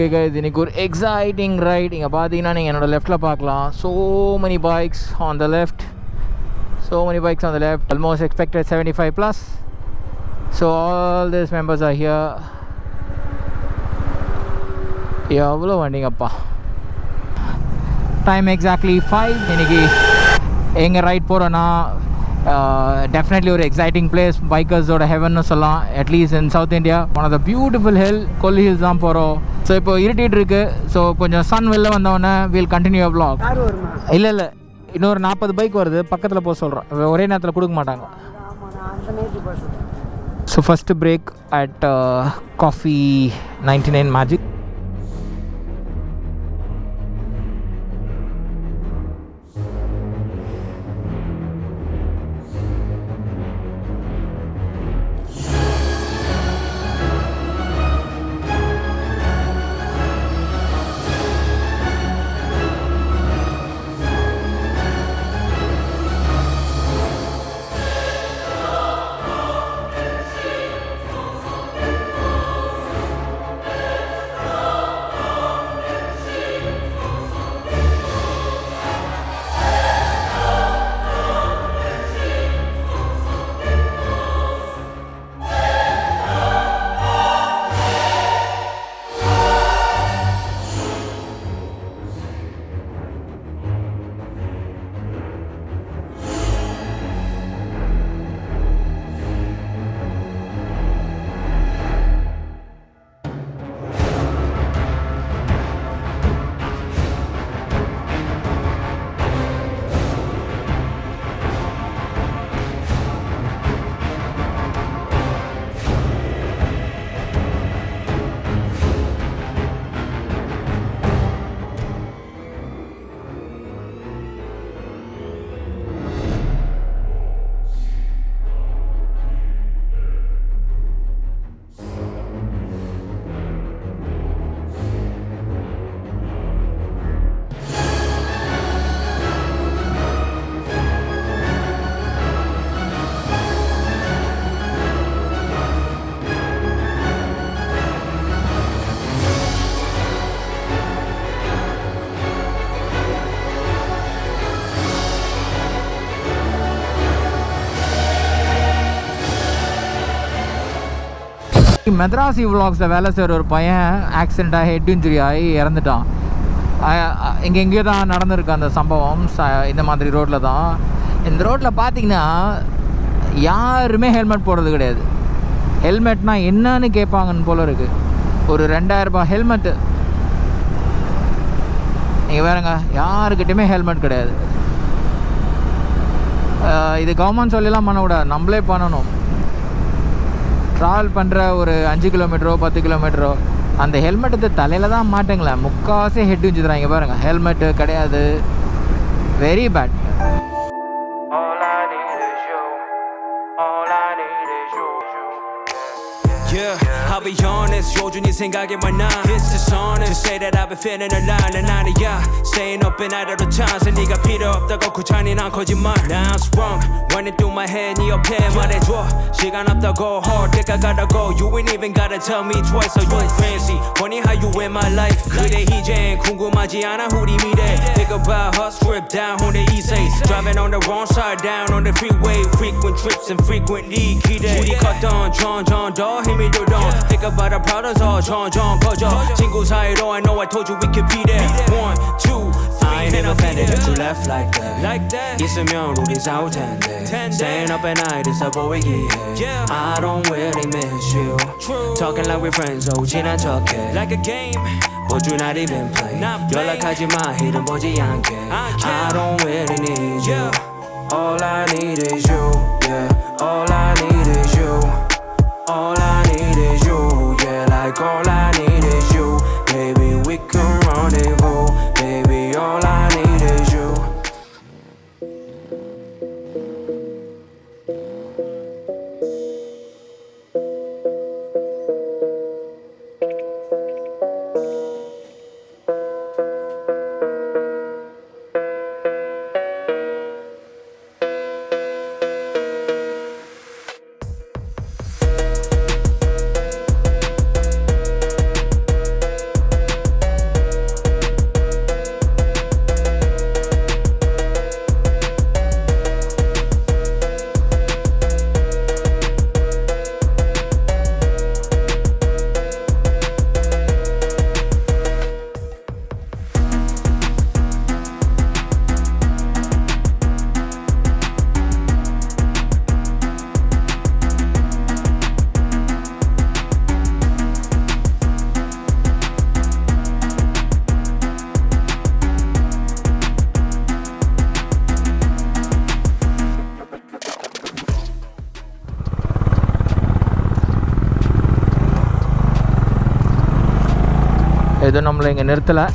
Okay guys, இன்னைக்கு ஒரு exciting right. இங்கே பார்த்தீங்கன்னா நீங்கள் என்னோட லெஃப்ட்டில் பார்க்கலாம். So many bikes on the left. Almost expected 75 plus. So all these members are here. எவ்வளோ வண்டிங்கப்பா. Time exactly 5. இன்னைக்கு எங்கே ரைட் போகிறோன்னா definitely ஒரு எக்ஸைட்டிங் பிளேஸ், பைக்கர்ஸோட ஹெவன்னு சொல்லலாம். At least in south India one of the beautiful hill Kolli hills தான் போகிறோம். ஸோ இப்போ இருட்டிகிட்டு இருக்கு. ஸோ கொஞ்சம் சன் வெளில வந்தவொடனே வீல் கண்டினியூ vlog. இல்லை இன்னொரு 40 பைக் வருது, பக்கத்தில் போக சொல்கிறோம். ஒரே நேரத்தில் கொடுக்க மாட்டாங்க. So first break at coffee 99 magic. மெட்ராசி விலாக்ஸில் வேலை செய்கிற ஒரு பையன் ஆக்சிடெண்ட்டாக ஹெட் இன்ஜுரி ஆகி இறந்துட்டான். இங்கே எங்கேயோ தான் நடந்திருக்கு அந்த சம்பவம். இந்த மாதிரி ரோட்டில் தான். இந்த ரோட்டில் பார்த்தீங்கன்னா யாருமே ஹெல்மெட் போடுறது கிடையாது. ஹெல்மெட்னால் என்னன்னு கேட்பாங்கன்னு போல இருக்குது. ஒரு 2000 ரூபாய் ஹெல்மெட்டு. நீங்கள் வேறுங்க, யாருக்கிட்டையுமே ஹெல்மெட் கிடையாது. இது கவர்மெண்ட் சொல்லிலாம் பண்ணக்கூடாது, நம்மளே பண்ணணும். ட்ராவல் பண்ணுற ஒரு 5 கிலோமீட்டரோ 10 கிலோமீட்டரோ அந்த ஹெல்மெட்டு தலையில் தான் மாட்டேங்களேன். முக்கால்வாசி ஹெட் இன்ஜுரி பாருங்கள். ஹெல்மெட்டு கிடையாது. Very bad. I'll be honest, 요준이 생각이 많아. It's dishonest to say that I've been feeling alive. 난 아니야, staying up in night all the time. 서 네가 필요 없다고 구차니 난 거짓말. Now I'm sprung, running through my head. 네 옆에 말해줘, 시간 없다고 hard 때가 가라고. You ain't even gotta tell me twice. So you fancy, funny how you in my life. 그래 이젠 궁금하지 않아 우리 미래. Think about her, strip down on the east side. Driving on the wrong side, down on the freeway. Frequent trips and frequently 기대. 우리 걷던 점점 더 힘이 들던. Think about our problems all 점점 커져. 친구 사이로 I know I told you we could be there. 1, 2, 3 I ain't never planned it to left like that. 있으면 우린 싸울 텐데. Staying up at night is a 보이기에. I don't really miss you. Talking like we're friends, oh 지난 척해. Like a game, but you not even play. 연락하지 마, 이름 보지 않게. I don't really need you. All I need is you, yeah. All I need is you. All I need is you, yeah. Like all I need is you. Baby, we can rendezvous. Baby, all I need is you. எதுவும் நம்மளை இங்கே நிறுத்தலை.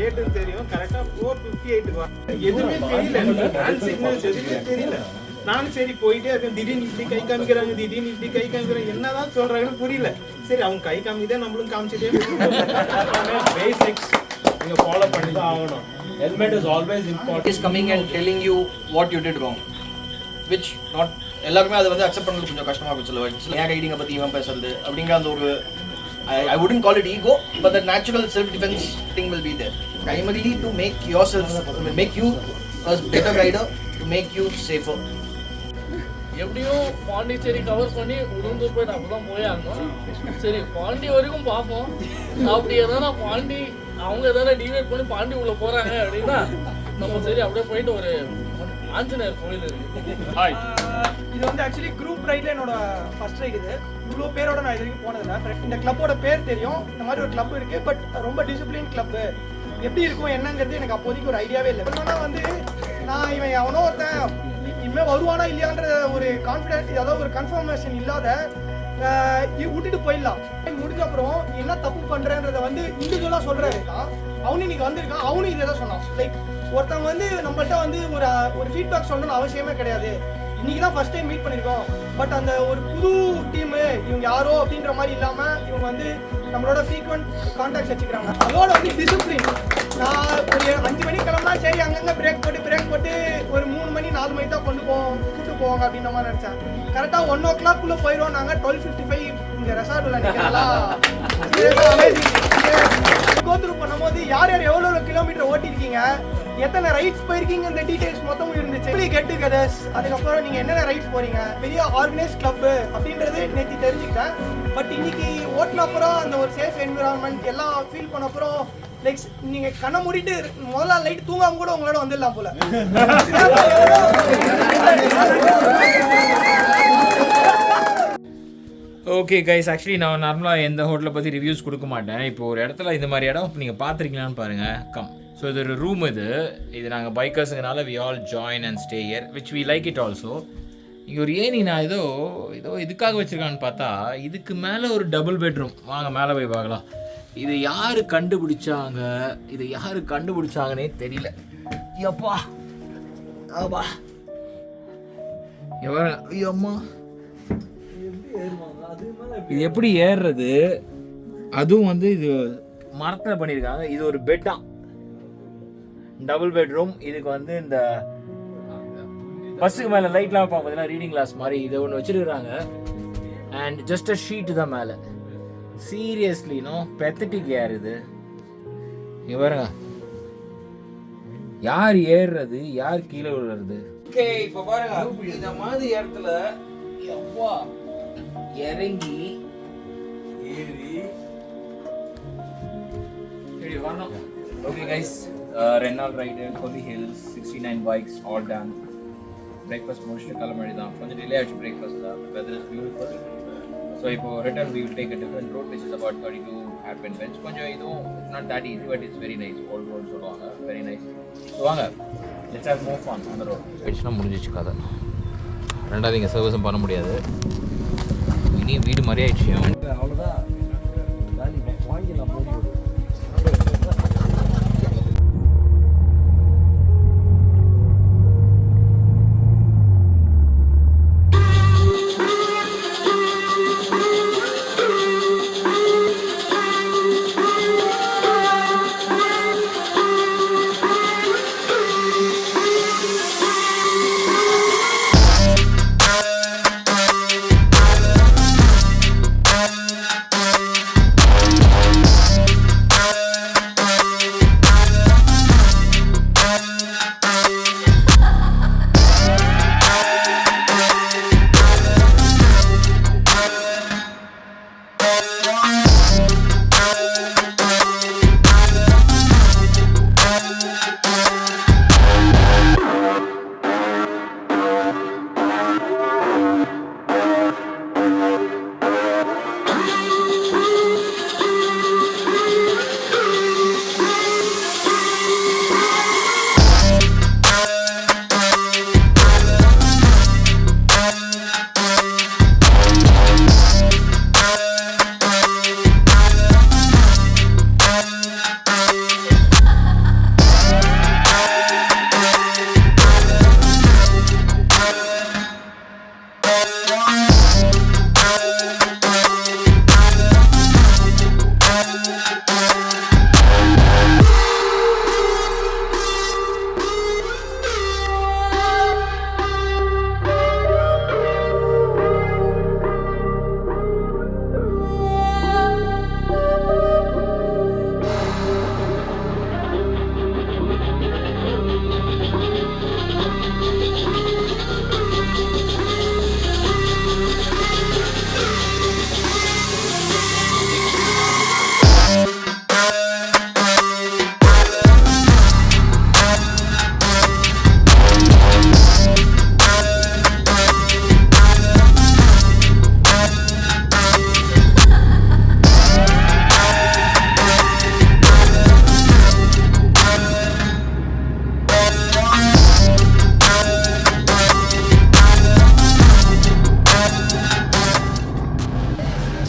லேட்டுன்னு தெரியும். கரெக்டாக 4:58 எதுவுமே தெரியல. நானும் சரி போயிட்டே இருக்கேன். திடீர்னு இப்படி கை காமிக்கிறாங்க, திடீர்னு இப்படி கை காமிக்கிறாங்க, என்னதான் சொல்றாங்கன்னு புரியல. சரி அவங்க கை காமிக்கிட்டே நம்மளும் காமிச்சிட்டே பேசிக்ஸ் நீங்க ஃபாலோ பண்ணி தான் ஆகணும். Helmet is always important. Is coming and telling you what you did wrong, which not எல்லாருமே அதை வந்து அக்செப்ட் பண்ணுறது கொஞ்சம் கஷ்டமாக போச்சு. சில ஏன் ரைடிங்கை பற்றி இவன் பேசுறது அப்படிங்கிற அந்த ஒரு I wouldn't call it ego, but the natural self-defense thing will be there. Primarily to make yourself, make you a better rider, to make you safer. எப்படியும் பாண்டிச்சேரி கவர் பண்ணி உளுந்தூர் போயிட்டு அப்பதான் போய் ஆகணும். சரி பாண்டி வரைக்கும் பார்ப்போம். அப்படி எதனா பாண்டி அவங்க எதனா டிவைட் பண்ணி பாண்டி உள்ள போறாங்க அப்படின்னா நம்ம சரி அப்படியே போயிட்டு ஒரு ஆஞ்சநேயர் கோயில் இருக்கு. ஹாய், இது வந்து ஆக்சுவலி குரூப் ரைட்ல என்னோட ஃபர்ஸ்ட் ரைடு. இது இவ்வளோ பேரோட நான் இது வரைக்கும் போனதில்லை. இந்த கிளப்போட பேர் தெரியும், இந்த மாதிரி ஒரு கிளப் இருக்கு, பட் ரொம்ப டிசிப்ளின் கிளப். எப்படி இருக்கும் என்னங்கிறது எனக்கு அப்போதைக்கு ஒரு ஐடியாவே இல்லை. என்னன்னா வந்து நான் இவன் எவனோ ஒருத்தன் இனிமேல் வருவானா இல்லையான்ற ஒரு கான்ஃபிடென்ஸ், அதாவது ஒரு கன்ஃபர்மேஷன் இல்லாத விட்டுட்டு போயிடலாம். முடிஞ்ச அப்புறம் என்ன தப்பு பண்றேன்றத வந்து இண்டிவிஜுவலாக சொல்றாரு. அவனு இன்னைக்கு வந்திருக்கான், அவனும் இதை தான் சொன்னான். லைக் ஒருத்தவங்க வந்து நம்மள்ட்ட வந்து ஒரு ஃபீட்பேக் சொல்லணும்னு அவசியமே கிடையாது. இன்னைக்கு தான் ஃபர்ஸ்ட் டைம் மீட் பண்ணியிருக்கோம், பட் அந்த ஒரு புது டீமு இவங்க யாரோ அப்படின்ற மாதிரி இல்லாமல் இவங்க வந்து நம்மளோட ஃப்ரீக்வெண்ட் கான்டாக்ட்ஸ் வச்சுக்கிறாங்க. அதோட வந்து டிசிப்ளின். நான் ஒரு 5 மணிக்கு கிளம்புனா சரி அங்கங்கே பிரேக் போட்டு ஒரு 3 மணி 4 மணி தான் கூப்பிட்டு போவாங்க அப்படின்ற மாதிரி நினச்சேன். கரெக்டாக 1 o'clock போயிடுவோம். நாங்கள் 12:55 இங்கே ரெசார்ட்டில் நிற்கிறதெல்லாம் கோத்ரூ பண்ணும்போது யார் எவ்வளோ கிலோமீட்டர் ஓட்டிருக்கீங்க, எத்தனை ரைட்ஸ் போயிருக்கீங்க, இந்த டீடைல்ஸ் மொத்தமும் இருந்துச்சு. கெட் டுகெதர்ஸ், அதுக்கப்புறம் நீங்கள் என்னென்ன ரைட்ஸ் போறீங்க, பெரிய ஆர்கனைஸ் கிளப்பு அப்படின்றது நேற்று தெரிஞ்சுக்கிட்டேன். பட் இன்னைக்கு ஓட்டின அப்புறம் அந்த ஒரு சேஃப் என்விரான்மெண்ட் எல்லாம் ஃபீல் பண்ண அப்புறம் லைக் நீங்கள் கண்ணை மூடிட்டு முதல்ல லைட் தூங்காம கூட உங்களோட வந்துடலாம் போல. ஓகே கைஸ், ஆக்சுவலி நான் நார்மலாக எந்த ஹோட்டலை பற்றி ரிவ்யூஸ் கொடுக்க மாட்டேன். இப்போ ஒரு இடத்துல இந்த மாதிரி இடம் இப்போ நீங்கள் பார்த்துருக்கீங்களான்னு பாருங்கள். கம். ஸோ இது ஒரு ரூம். இது நாங்கள் பைக்கர்ஸுங்கனால we all join and stay here which we like it also. இங்கே ஒரு ஏனி நான் ஏதோ இதுக்காக வச்சுருக்கான்னு பார்த்தா இதுக்கு மேலே ஒரு டபுள் பெட்ரூம். வாங்க மேலே போய் பார்க்கலாம். இது யார் கண்டுபிடிச்சாங்கன்னே தெரியல. எப்பா ஆபா எவ்வளோ ஐயம்மா, இது எப்படி ஏறுறது? அதுவும் வந்து இது மரத்தில் பண்ணியிருக்காங்க. இது ஒரு பெட்டா, டபுள் பெட்ரூம். இதுக்கு வந்து இந்த பஸ்ஸுக்கு மேலே லைட்லாம் பார்த்தீங்கன்னா ரீடிங் கிளாஸ் மாதிரி இதை ஒன்று வச்சுருக்குறாங்க. அண்ட் ஜஸ்ட் அ ஷீட்டு தான் மேலே. சீரியஸ்லி நோ பெத்தட்டிக் ஏர் இது. இங்கே பாருங்க, யார் ஏறுறது, யார் கீழே விழுறது? ஓகே, இப்போ பாருங்க இந்த மாதிரி இடத்துல எப்பா இறங்கி ஏறி வரணும். ஓகே கைஸ், 2 நாள் ride, Kolli Hills, 69 bikes, all done. Breakfast முடிச்சுட்டு கிளம்பி தான். கொஞ்சம் டிலே ஆச்சு பிரேக்ஃபாஸ்ட் தான். Weather is beautiful. ஸோ இப்போ return we will take a different road which is about 32 hairpin bends. கொஞ்சம் இதுவும் it's not that easy but it's very nice. Old road சொல்லுவாங்க, very nice. ஸோ வாங்க, let's have more fun on the road. ஆயிடுச்சுன்னா முடிஞ்சிச்சு கதை. ரெண்டாவது இங்கே சர்வீஸும் பண்ண முடியாது. இனி வீடு மாதிரி ஆயிடுச்சு. அவ்வளோதான், வாங்கிடலாம்.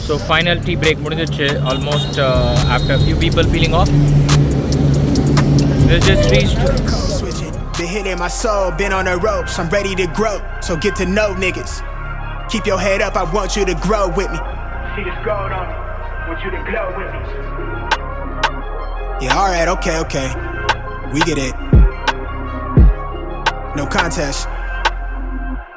So final tea break முடிஞ்சிச்சு almost after a few people peeling off. We just reached. Been hitting my soul, been on the ropes, I'm ready to grow, so get to know niggas. Keep your head up, I want you to grow with me. See this gold on me, want you to glow with me. Yeah, alright, okay. We get it. No contest.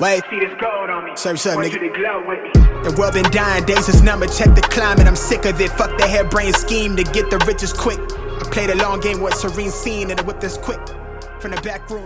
Wait. See this gold on me, Serve up, want nigga. you to glow with me. The world been dying, days is numbered, check the climate. I'm sick of it, fuck the harebrained scheme to get the riches quick. I played a long game with serene scene and I whip this quick. From the back room.